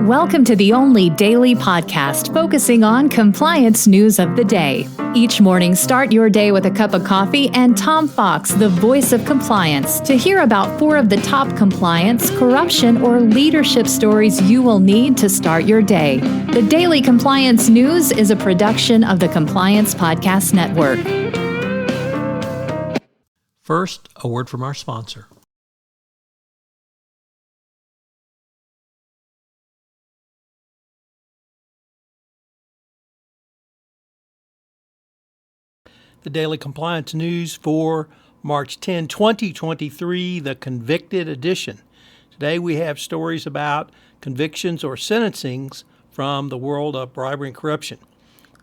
Welcome to the only daily podcast focusing on compliance news of the day. Each morning, start your day with a cup of coffee and Tom Fox, the voice of compliance, to hear about 4 of the top compliance, corruption, or leadership stories you will need to start your day. The Daily Compliance News is a production of the Compliance Podcast Network. First, a word from our sponsor. The Daily Compliance News for March 10, 2023, the Convicted Edition. Today we have stories about convictions or sentencings from the world of bribery and corruption.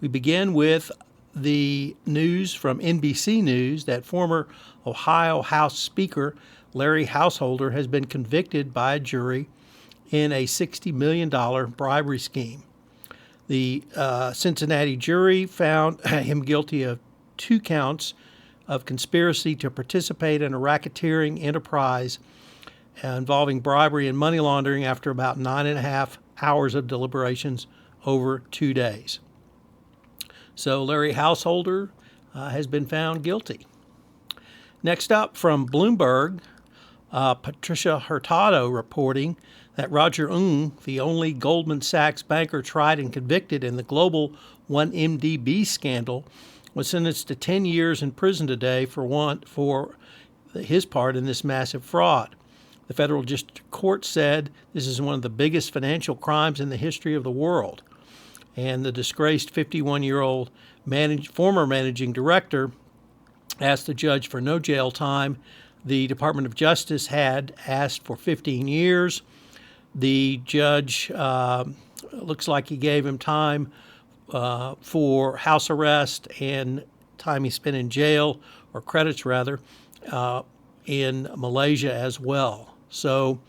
We begin with the news from NBC News that former Ohio House Speaker Larry Householder has been convicted by a jury in a $60 million bribery scheme. The Cincinnati jury found him guilty of 2 counts of conspiracy to participate in a racketeering enterprise involving bribery and money laundering after about 9.5 hours of deliberations over 2 days. So Larry Householder has been found guilty. Next up from Bloomberg, Patricia Hurtado reporting that Roger Ng, the only Goldman Sachs banker tried and convicted in the global 1MDB scandal, was sentenced to 10 years in prison today for his part in this massive fraud. The federal district court said this is one of the biggest financial crimes in the history of the world. And the disgraced 51-year-old former managing director asked the judge for no jail time. The Department of Justice had asked for 15 years. The judge looks like he gave him time for house arrest and time he spent in jail, or credits rather, in Malaysia as well. So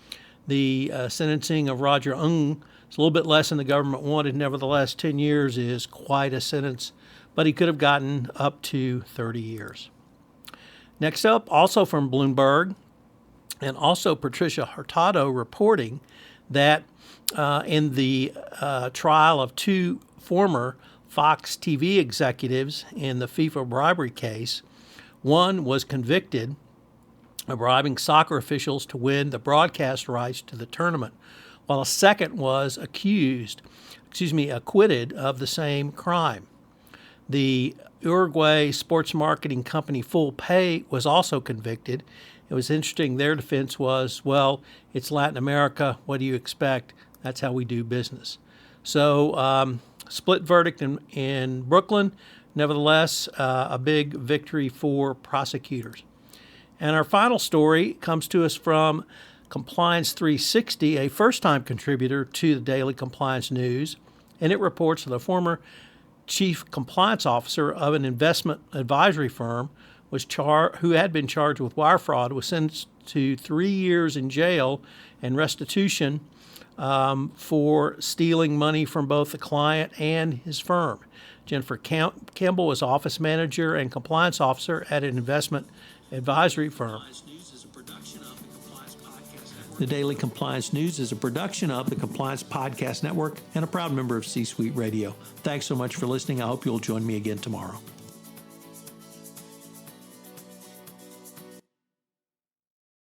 the sentencing of Roger Ng is a little bit less than the government wanted. Nevertheless, 10 years is quite a sentence, but he could have gotten up to 30 years. Next up, also from Bloomberg, and also Patricia Hurtado reporting that in the trial of 2 former Fox TV executives in the FIFA bribery case, one was convicted of bribing soccer officials to win the broadcast rights to the tournament, while a second was acquitted of the same crime. The Uruguay sports marketing company Full Pay was also convicted. It was interesting. Their defense was, well, it's Latin America. What do you expect? That's how we do business. So split verdict in Brooklyn. Nevertheless, a big victory for prosecutors. And our final story comes to us from Compliance 360, a first-time contributor to the Daily Compliance News, and it reports that the former chief compliance officer of an investment advisory firm who had been charged with wire fraud was sentenced to 3 years in jail and restitution for stealing money from both the client and his firm. Jennifer Campbell was office manager and compliance officer at an investment advisory firm. The Daily Compliance News is a production of the Compliance Podcast Network and a proud member of C-Suite Radio. Thanks so much for listening. I hope you'll join me again tomorrow.